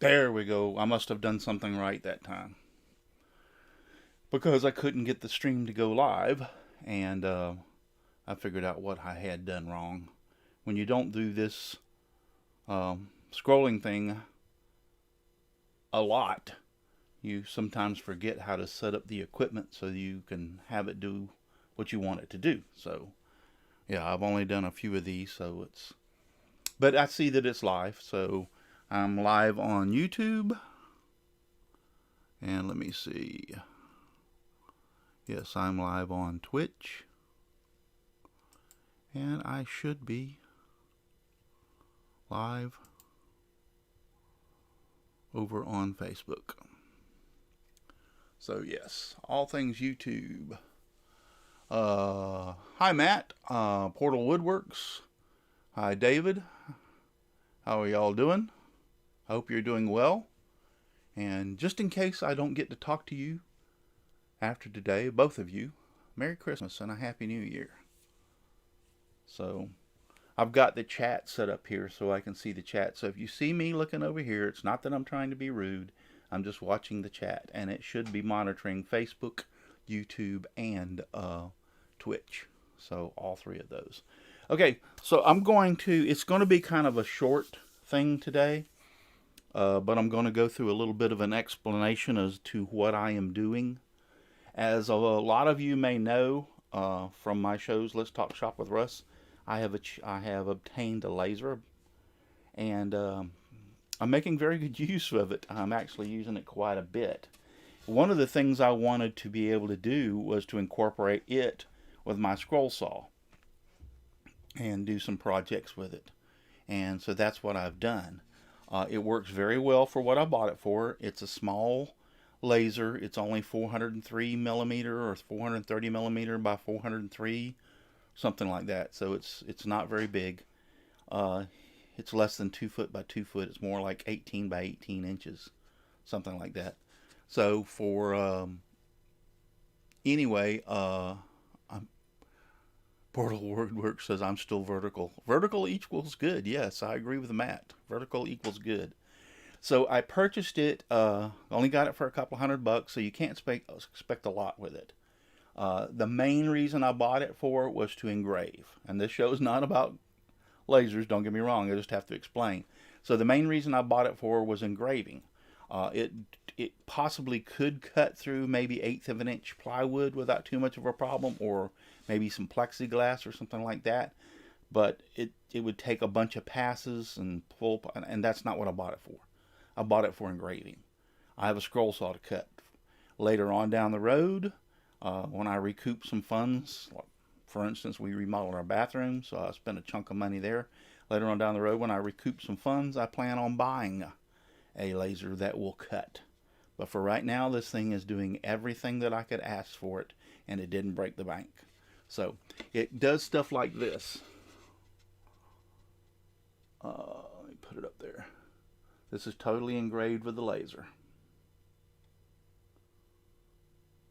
There we go. I must have done something right that time. Because I couldn't get the stream to go live, and I figured out what I had done wrong. When you don't do this scrolling thing a lot, you sometimes forget how to set up the equipment so you can have it do what you want it to do. So, yeah, I've only done a few of these, so it's. But I see that it's live, so I'm live on YouTube. And let me see. Yes, I'm live on Twitch. And I should be live over on Facebook. So, yes, all things YouTube. Hi, Matt. Portal Woodworks. Hi, David. How are y'all doing? I hope you're doing well. And just in case I don't get to talk to you after today, both of you, Merry Christmas and a Happy New Year. So, I've got the chat set up here so I can see the chat. So if you see me looking over here, it's not that I'm trying to be rude. I'm just watching the chat. And it should be monitoring Facebook, YouTube, and Twitch. So all three of those. Okay, so it's going to be kind of a short thing today. But I'm going to go through a little bit of an explanation as to what I am doing. As a lot of you may know from my shows, Let's Talk Shop with Russ, I have obtained a laser, and I'm making very good use of it. I'm actually using it quite a bit. One of the things I wanted to be able to do was to incorporate it with my scroll saw and do some projects with it. And so that's what I've done. It works very well for what I bought it for. It's a small laser. It's only 403 millimeter or 430 millimeter by 403, something like that. So it's not very big. It's less than 2 foot by 2 foot. It's more like 18 by 18 inches, something like that. So for anyway, Portal Wordwork says I'm still vertical. Vertical equals good. Yes, I agree with Matt. Vertical equals good. So I purchased it. Only got it for a couple $100, so you can't expect a lot with it. The main reason I bought it for was to engrave, and this show is not about lasers. Don't get me wrong. I just have to explain. So the main reason I bought it for was engraving. It possibly could cut through maybe 1/8 of an inch plywood without too much of a problem, or maybe some plexiglass or something like that. But it would take a bunch of passes and pull, and that's not what I bought it for. I bought it for engraving. I have a scroll saw to cut. Later on down the road, when I recoup some funds, like for instance, we remodeled our bathroom, so I spent a chunk of money there. Later on down the road, when I recoup some funds, I plan on buying a laser that will cut. But for right now, this thing is doing everything that I could ask for it, and it didn't break the bank. So it does stuff like this. Let me put it up there. This is totally engraved with the laser,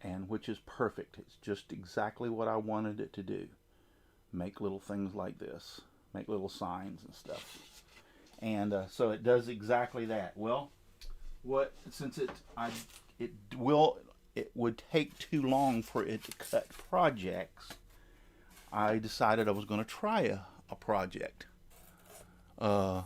and which is perfect. It's just exactly what I wanted it to do. Make little things like this, make little signs and stuff. And so it does exactly that. Well, since it would take too long for it to cut projects, I decided I was going to try a project. I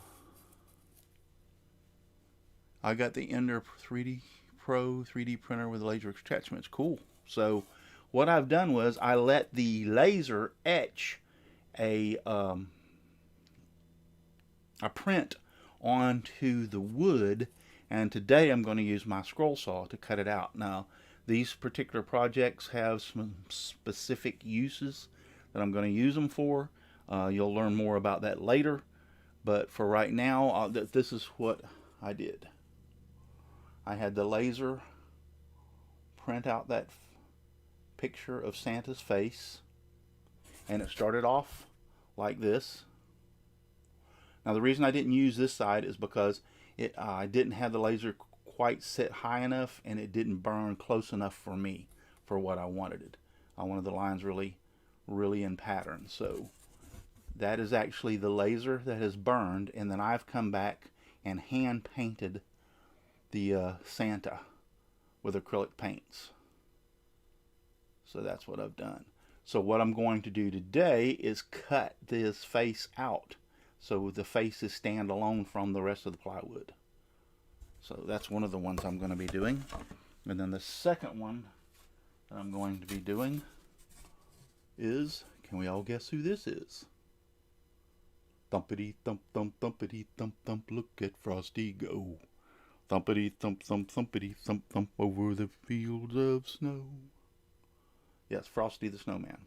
got the Ender 3D Pro 3D printer with laser attachments. Cool. So what I've done was I let the laser etch a print onto the wood, and today I'm going to use my scroll saw to cut it out. Now, these particular projects have some specific uses that I'm going to use them for. You'll learn more about that later, but for right now, this is what I did. I had the laser print out that picture of Santa's face, and it started off like this. Now the reason I didn't use this side is because I didn't have the laser quite set high enough, and it didn't burn close enough for me for what I wanted it. I wanted the lines really in pattern. So that is actually the laser that has burned, and then I've come back and hand painted the Santa with acrylic paints. So that's what I've done. So what I'm going to do today is cut this face out so the face is standalone from the rest of the plywood. So that's one of the ones I'm going to be doing. And then the second one that I'm going to be doing is, can we all guess who this is? Thumpity thump thump thumpity thump thump, look at Frosty go. Thumpity thump thump thumpity thump thump over the fields of snow. Yes, Frosty the Snowman.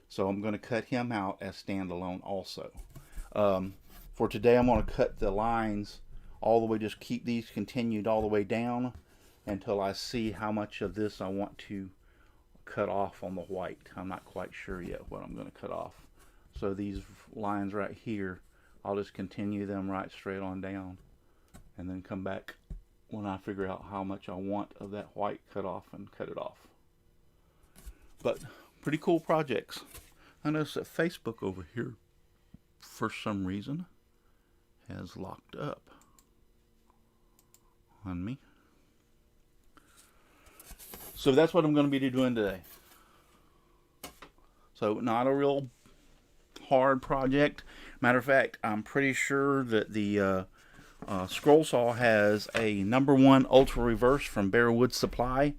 So I'm going to cut him out as standalone also. For today, I'm going to cut the lines all the way, just keep these continued all the way down until I see how much of this I want to cut off on the white. I'm not quite sure yet what I'm going to cut off. So these lines right here, I'll just continue them right straight on down and then come back when I figure out how much I want of that white cut off and cut it off. But pretty cool projects. I noticed that Facebook over here, for some reason, has locked up on me. So that's what I'm going to be doing today. So not a real hard project. Matter of fact, I'm pretty sure that the scroll saw has a #1 Ultra Reverse from Bearwood Supply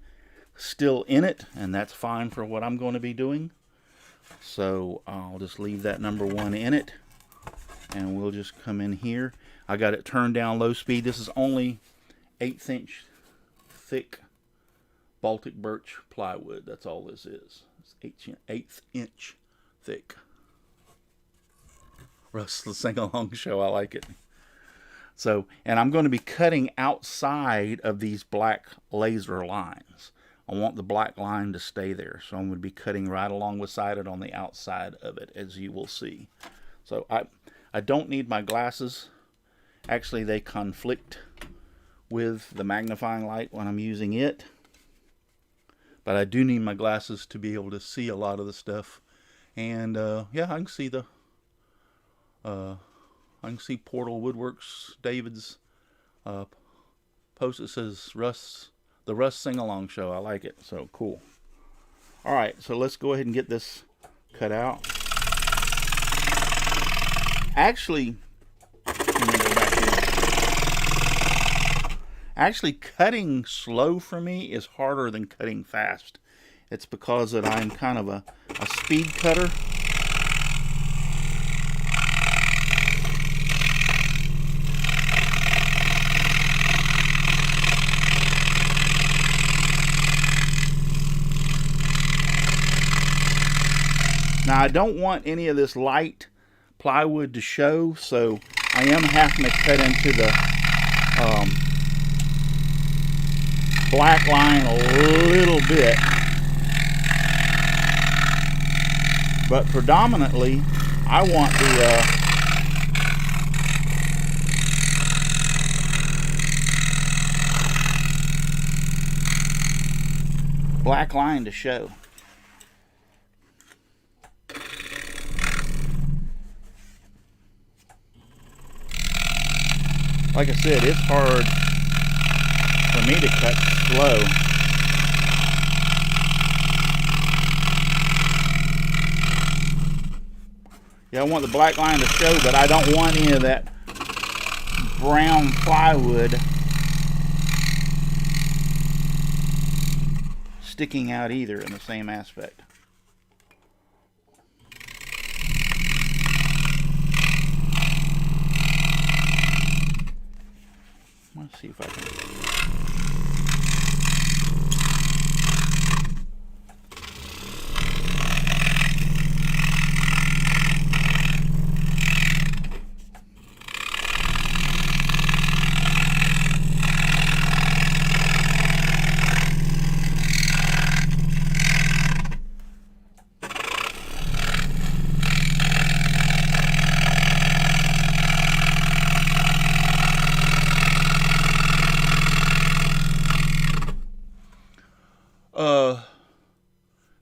still in it, and that's fine for what I'm going to be doing. So I'll just leave that #1 in it, and we'll just come in here. I got it turned down low speed. This is only 1/8 inch thick Baltic birch plywood. That's all this is. It's 1/8 inch thick. Russ, the sing-along show. I like it. So, and I'm going to be cutting outside of these black laser lines. I want the black line to stay there, so I'm going to be cutting right along beside it on the outside of it, as you will see. So I don't need my glasses. Actually, they conflict with the magnifying light when I'm using it. But I do need my glasses to be able to see a lot of the stuff. And yeah, I can see the Portal Woodworks David's post that says the Russ Sing-Along Show. I like it. So cool. All right, so let's go ahead and get this cut out. Actually, let me go back here. Actually, cutting slow for me is harder than cutting fast. It's because that I'm kind of a speed cutter. Now, I don't want any of this light plywood to show, so I am having to cut into the black line a little bit. But predominantly, I want the black line to show. Like I said, it's hard for me to cut slow. Yeah, I want the black line to show, but I don't want any of that brown plywood sticking out either in the same aspect. Let's see if I can.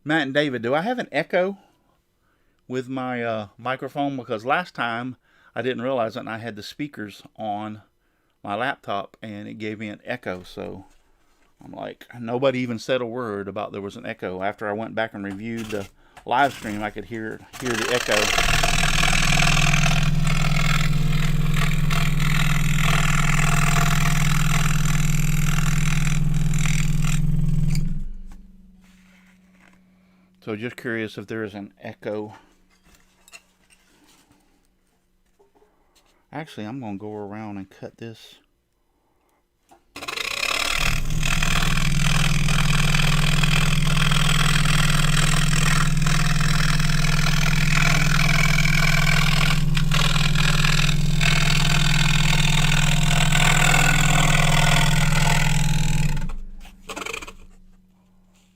Matt and David, do I have an echo with my microphone? Because last time I didn't realize it and I had the speakers on my laptop, and it gave me an echo. So I'm like, nobody even said a word about there was an echo. After I went back and reviewed the live stream, I could hear the echo. So just curious if there is an echo. Actually, I'm going to go around and cut this.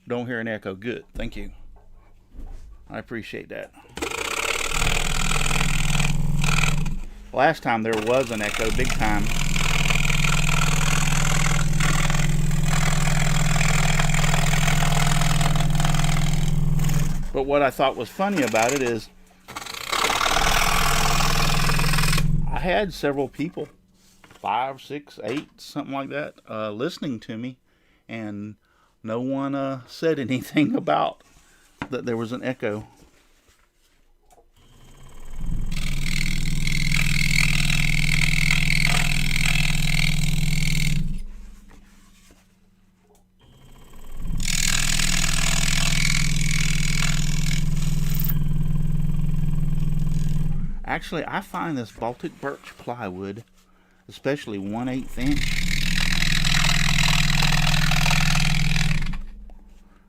Don't hear an echo. Good. Thank you. I appreciate that. Last time there was an echo, big time. But what I thought was funny about it is I had several people, 5, 6, 8, something like that, listening to me, and no one said anything about that there was an echo. Actually, I find this Baltic birch plywood, especially 1/8 inch,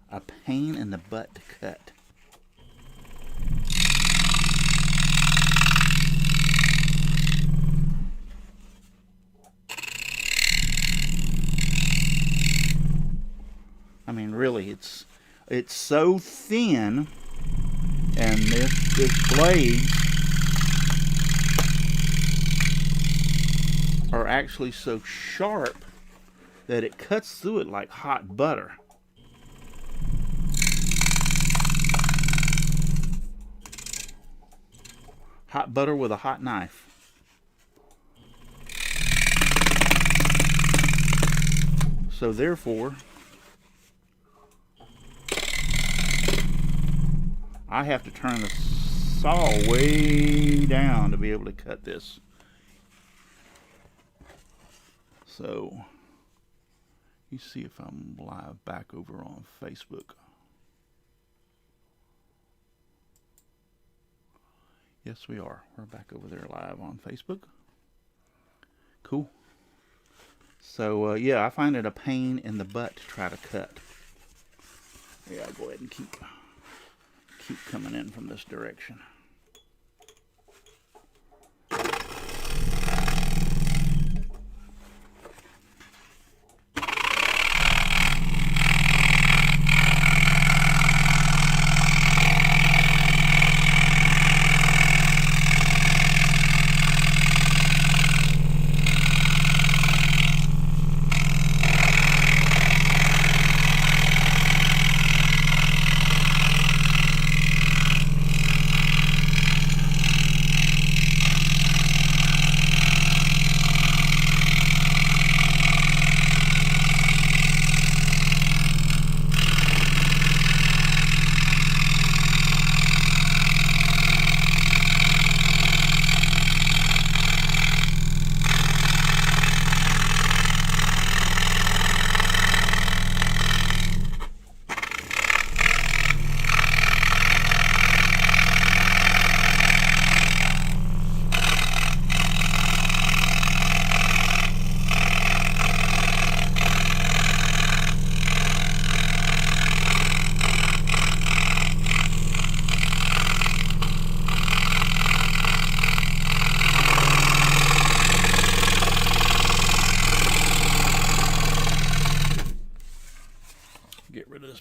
a pain in the butt to cut. I mean, really, it's so thin, and this blade are actually so sharp that it cuts through it like hot butter. Hot butter with a hot knife. So therefore, I have to turn the saw way down to be able to cut this. So, you see if I'm live back over on Facebook. Yes, we are. We're back over there live on Facebook. Cool. So, yeah, I find it a pain in the butt to try to cut. Yeah, I'll go ahead and keep coming in from this direction.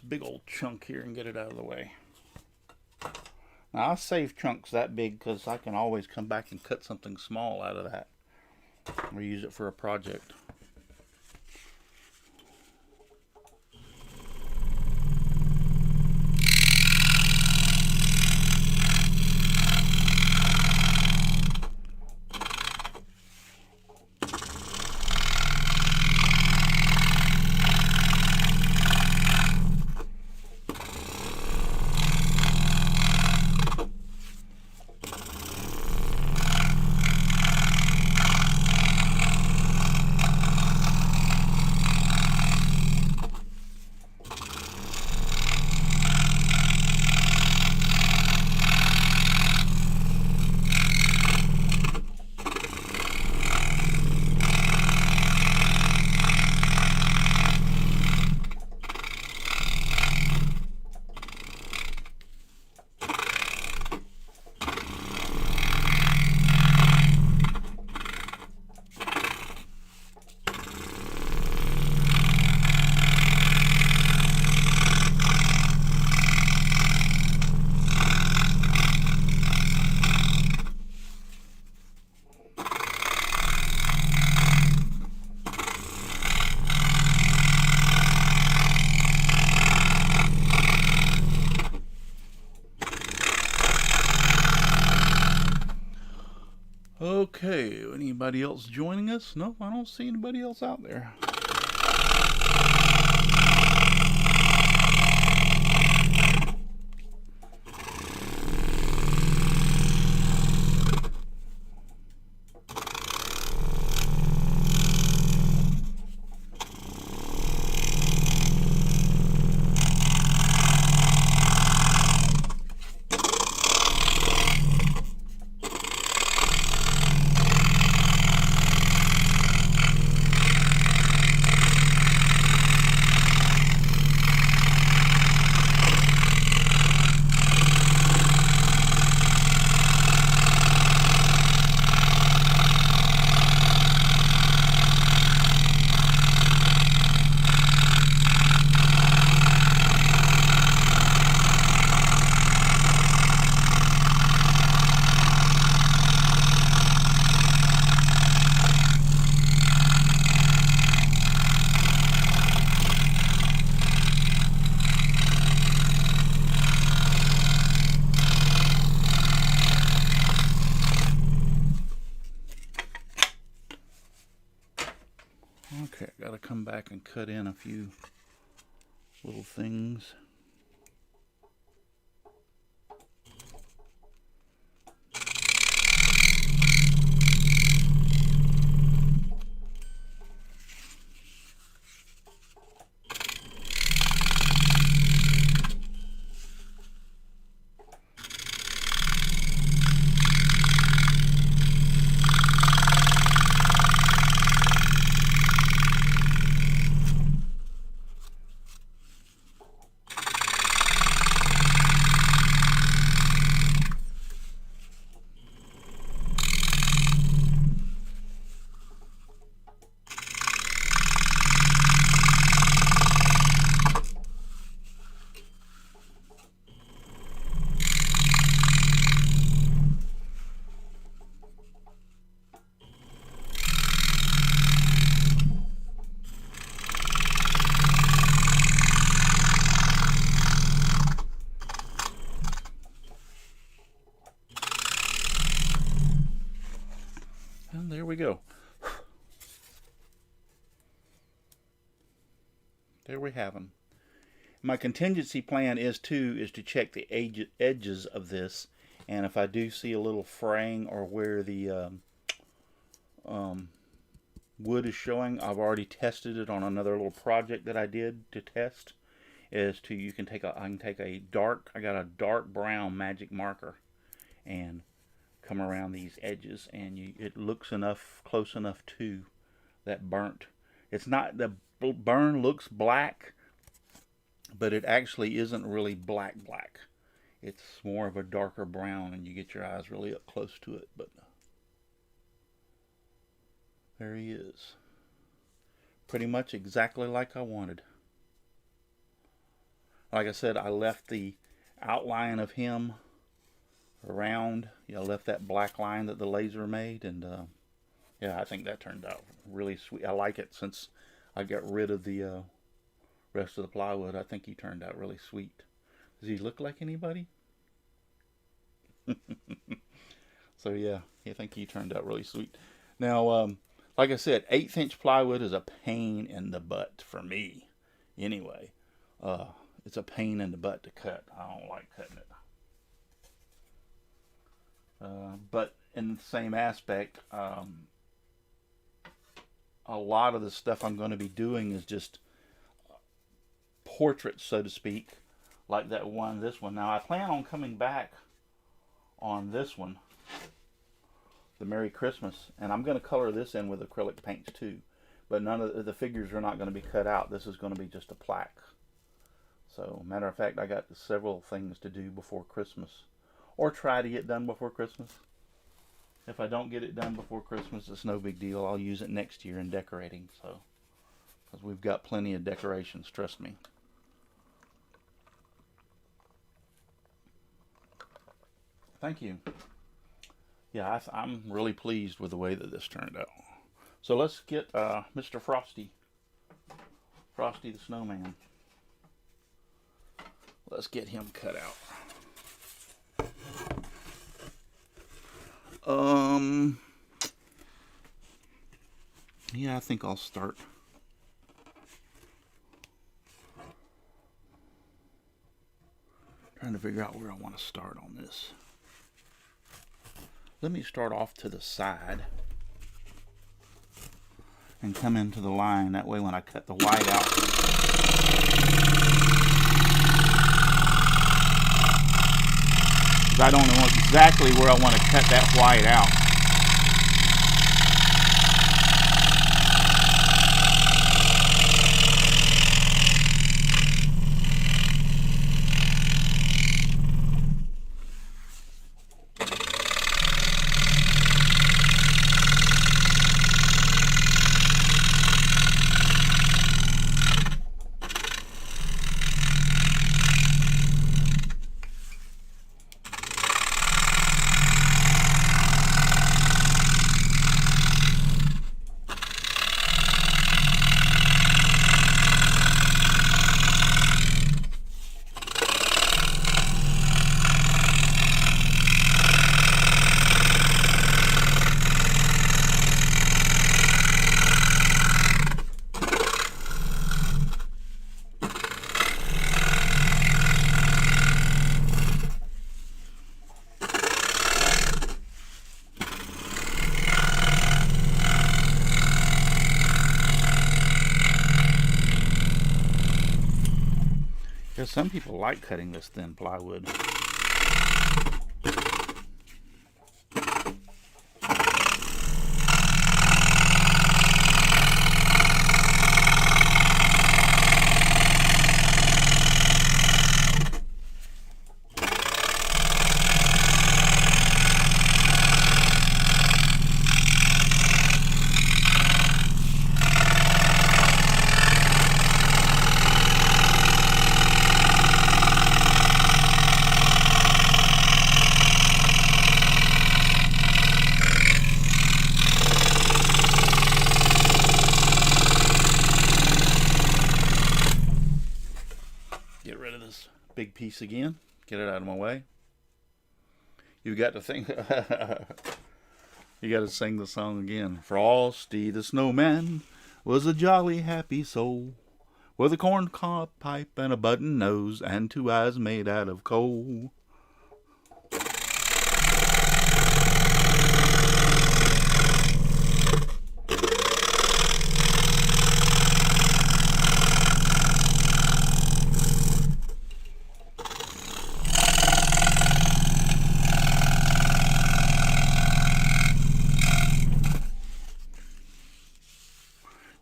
Big old chunk here and get it out of the way. Now I'll save chunks that big because I can always come back and cut something small out of that or use it for a project. Okay, anybody else joining us? No, I don't see anybody else out there. Okay, I gotta come back and cut in a few little things. And there we go. There we have them. My contingency plan is to check the edges of this, and if I do see a little fraying or where the wood is showing, I've already tested it on another little project that I did to test. Is to I can take a dark, I got a dark brown magic marker and come around these edges, and it looks close enough to that burnt. It's not, the burn looks black, but it actually isn't really black. It's more of a darker brown, and you get your eyes really up close to it. But there he is, pretty much exactly like I wanted. Like I said, I left the outline of him around, left that black line that the laser made, and yeah, I think that turned out really sweet. I like it since I got rid of the rest of the plywood. I think he turned out really sweet. Does he look like anybody? So yeah, I think he turned out really sweet. Now, like I said, 1/8 inch plywood is a pain in the butt for me. Anyway, it's a pain in the butt to cut. I don't like cutting it. But in the same aspect, a lot of the stuff I'm going to be doing is just portraits, so to speak, like this one. Now, I plan on coming back on this one, the Merry Christmas, and I'm going to color this in with acrylic paints too, but none of the figures are not going to be cut out. This is going to be just a plaque. So, matter of fact, I got several things to do before Christmas, or try to get done before Christmas. If I don't get it done before Christmas, it's no big deal. I'll use it next year in decorating. So, because we've got plenty of decorations, trust me. Thank you. Yeah, I'm really pleased with the way that this turned out. So let's get Mr. Frosty the Snowman. Let's get him cut out. Yeah, I think I'll start. Trying to figure out where I want to start on this. Let me start off to the side and come into the line. That way when I cut the white out, I don't know exactly where I want to cut that white out. Because some people like cutting this thin plywood. Get rid of this big piece again. Get it out of my way. You've got to think. You got to sing the song again. Frosty the Snowman was a jolly happy soul, with a corncob pipe and a button nose and 2 eyes made out of coal.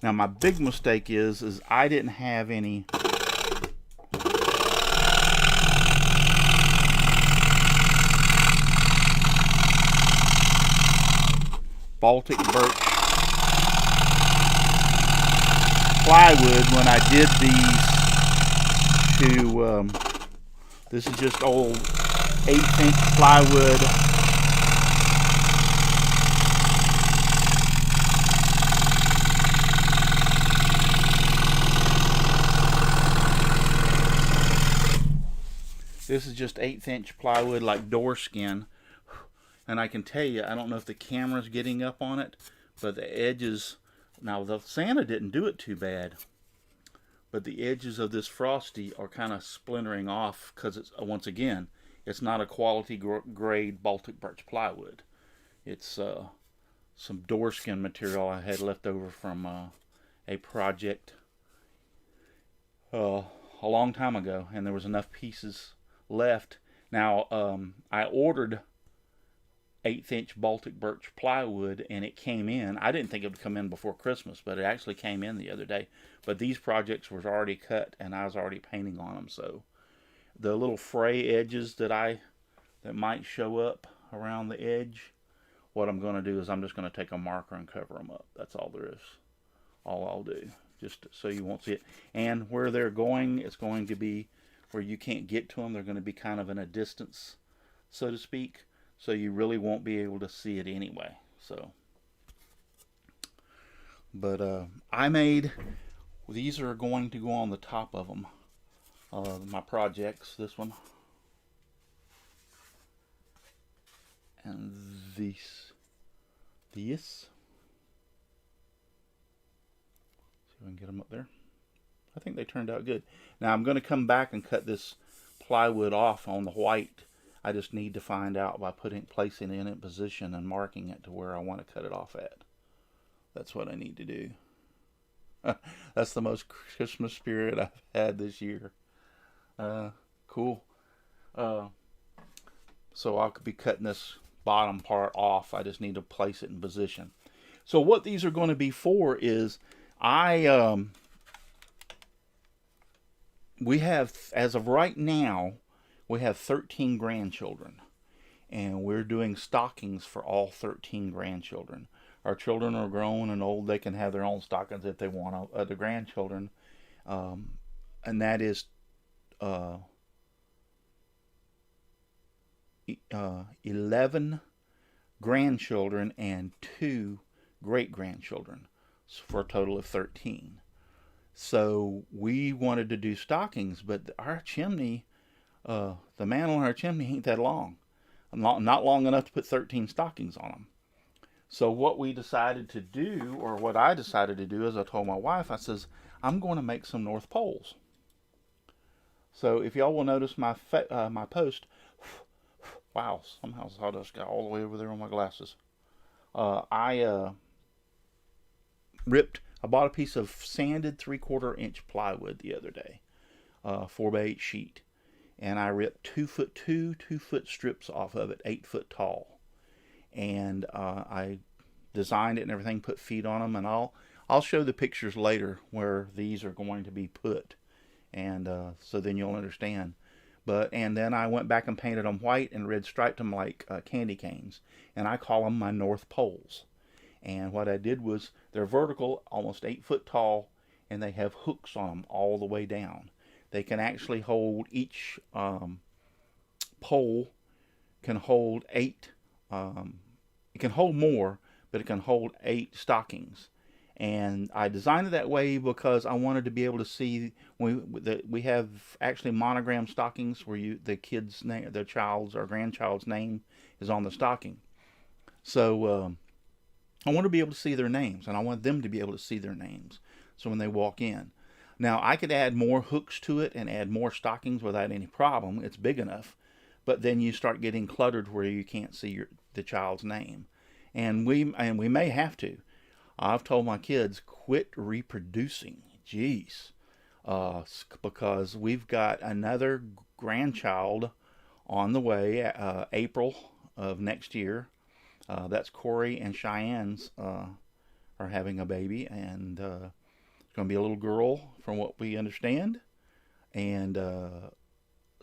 Now my big mistake is I didn't have any Baltic birch plywood when I did these to, this is just old 1/8" plywood. This is just 1/8" plywood, like door skin. And I can tell you, I don't know if the camera's getting up on it, but the edges, now the Santa didn't do it too bad, but the edges of this Frosty are kind of splintering off because it's, once again, it's not a quality grade Baltic birch plywood. It's some door skin material I had left over from a project a long time ago, and there was enough pieces left. Now I ordered 1/8" Baltic birch plywood, and it came in. I didn't think it would come in before Christmas, but it actually came in the other day. But these projects were already cut, and I was already painting on them. So the little fray edges that might show up around the edge, what I'm going to do is I'm just going to take a marker and cover them up. That's all there is. All I'll do, just so you won't see it. And where they're going, it's going to be where you can't get to them. They're going to be kind of in a distance, so to speak. So you really won't be able to see it anyway. So, but I made, these are going to go on the top of them. My projects, this one. And this. Go and get them up there. I think they turned out good. Now I'm going to come back and cut this plywood off on the white. I just need to find out by placing it in position and marking it to where I want to cut it off at. That's what I need to do. That's the most Christmas spirit I've had this year. Cool. So I'll be cutting this bottom part off. I just need to place it in position. So what these are going to be for is we have, as of right now, we have 13 grandchildren. And we're doing stockings for all 13 grandchildren. Our children are grown and old. They can have their own stockings if they want other grandchildren. And that is 11 grandchildren and 2 great-grandchildren, for a total of 13. So we wanted to do stockings, but our chimney, the mantle on our chimney ain't that long. Not long enough to put 13 stockings on them. So what we decided to do, or what I decided to do, is I told my wife, I says, I'm going to make some North Poles. So if y'all will notice my post, wow, somehow sawdust got all the way over there on my glasses. I bought a piece of sanded 3/4-inch plywood the other day, 4x8 sheet. And I ripped 2-foot 2-foot strips off of it, 8 foot tall. And I designed it and everything, put feet on them, and I'll show the pictures later where these are going to be put, and so then you'll understand. And then I went back and painted them white and red striped them like candy canes, and I call them my North Poles. And what I did was, they're vertical, almost 8 foot tall, and they have hooks on them all the way down. They can actually hold, each pole can hold 8, it can hold more, but it can hold 8 stockings. And I designed it that way because I wanted to be able to see, we have actually monogram stockings where the kid's name, their child's or grandchild's name is on the stocking. So I want to be able to see their names, and I want them to be able to see their names. So when they walk in. Now, I could add more hooks to it and add more stockings without any problem. It's big enough. But then you start getting cluttered where you can't see the child's name. And we may have to. I've told my kids, quit reproducing. Jeez. Because we've got another grandchild on the way, April of next year. That's Corey and Cheyenne's are having a baby. And it's going to be a little girl, from what we understand. And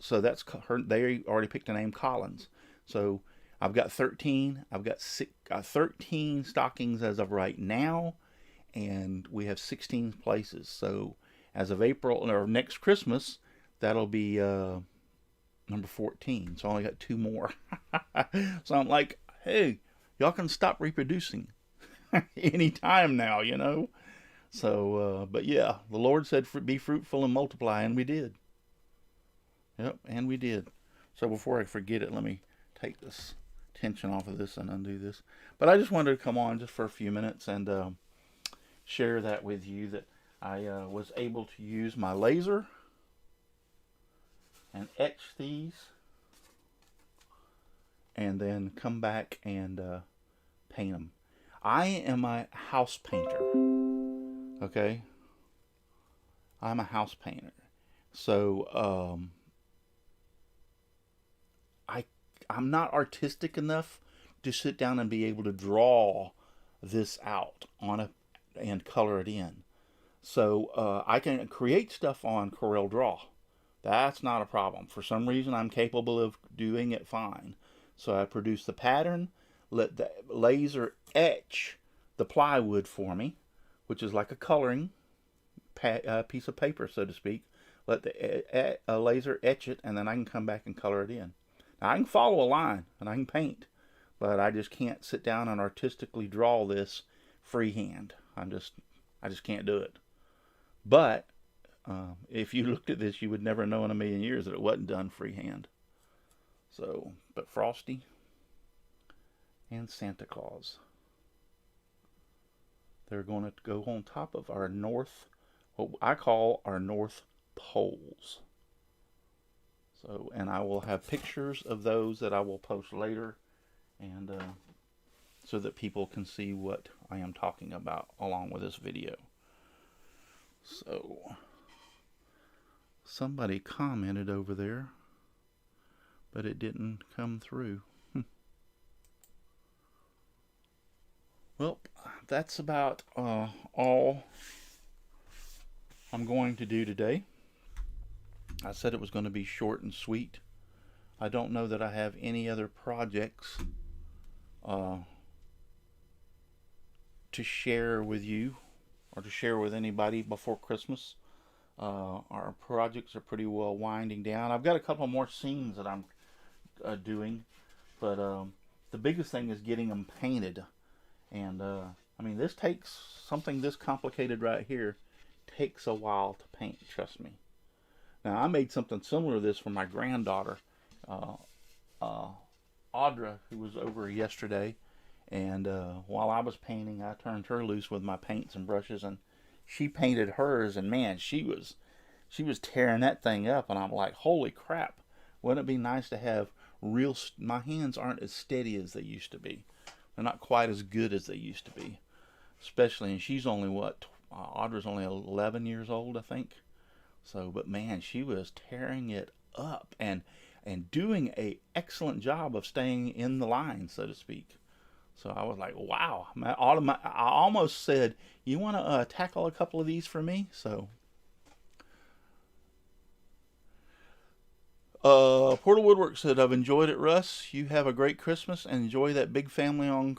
so that's her. They already picked a name, Collins. So I've got 13. I've got 13 stockings as of right now, and we have 16 places. So as of April, or next Christmas, that'll be number 14. So I only got 2 more. So I'm like, hey, y'all can stop reproducing anytime now, you know. So, but yeah, the Lord said, be fruitful and multiply, and we did. Yep, and we did. So before I forget it, let me take this tension off of this and undo this. But I just wanted to come on just for a few minutes and share that with you, that I was able to use my laser and etch these, and then come back and paint them. I am a house painter. Okay, I'm a house painter, so I'm not artistic enough to sit down and be able to draw this out and color it in. So I can create stuff on Corel Draw. That's not a problem. For some reason, I'm capable of doing it fine. So I produce the pattern, let the laser etch the plywood for me, which is like a coloring piece of paper, so to speak. Let the laser etch it, and then I can come back and color it in. Now, I can follow a line, and I can paint, but I just can't sit down and artistically draw this freehand. I just can't do it. But if you looked at this, you would never know in a million years that it wasn't done freehand. So, but Frosty and Santa Claus, they're going to go on top of our North what I call our North Poles. So, and I will have pictures of those that I will post later, and so that people can see what I am talking about along with this video. So, somebody commented over there, but it didn't come through. Well, that's about all I'm going to do today. I said it was going to be short and sweet. I don't know that I have any other projects to share with you or to share with anybody before Christmas. Our projects are pretty well winding down. I've got a couple more scenes that I'm doing, but the biggest thing is getting them painted. And I mean, this takes something this complicated right here takes a while to paint. Trust me. Now, I made something similar to this for my granddaughter, Audra, who was over yesterday. And while I was painting, I turned her loose with my paints and brushes, and she painted hers. And man, she was tearing that thing up. And I'm like, holy crap! Wouldn't it be nice to have real? My hands aren't as steady as they used to be. They're not quite as good as they used to be. Especially, and she's only what? Audra's only 11 years old, I think. So, but man, she was tearing it up and doing a excellent job of staying in the line, so to speak. So I was like, wow. I almost said, you want to tackle a couple of these for me? So, Portal Woodwork said, I've enjoyed it, Russ. You have a great Christmas and enjoy that big family on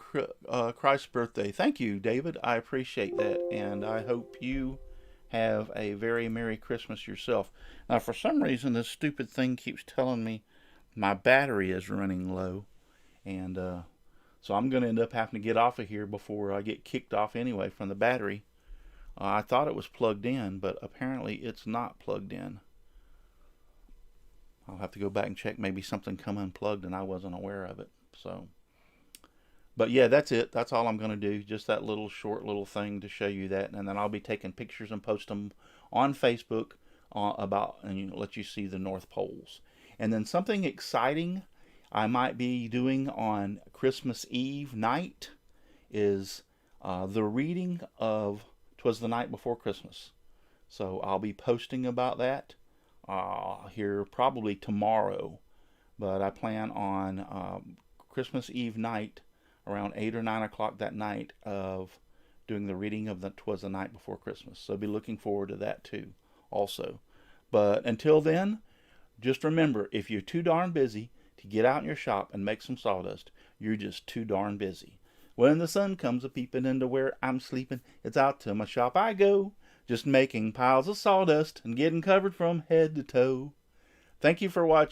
Christ's birthday. Thank you, David. I appreciate that. And I hope you have a very Merry Christmas yourself. Now, for some reason, this stupid thing keeps telling me my battery is running low. And so I'm going to end up having to get off of here before I get kicked off anyway from the battery. I thought it was plugged in, but apparently it's not plugged in. I'll have to go back and check. Maybe something come unplugged and I wasn't aware of it. So, but yeah, that's it. That's all I'm going to do. Just that little short little thing to show you that. And then I'll be taking pictures and post them on Facebook about, and let you see the North Poles. And then something exciting I might be doing on Christmas Eve night is the reading of 'Twas the Night Before Christmas. So I'll be posting about that here probably tomorrow, but I plan on Christmas Eve night around 8 or 9 o'clock that night of doing the reading of the 'Twas the Night Before Christmas. So be looking forward to that too also. But until then, just remember, if you're too darn busy to get out in your shop and make some sawdust, you're just too darn busy. When the sun comes a-peeping into where I'm sleeping, it's out to my shop I go, just making piles of sawdust and getting covered from head to toe. Thank you for watching.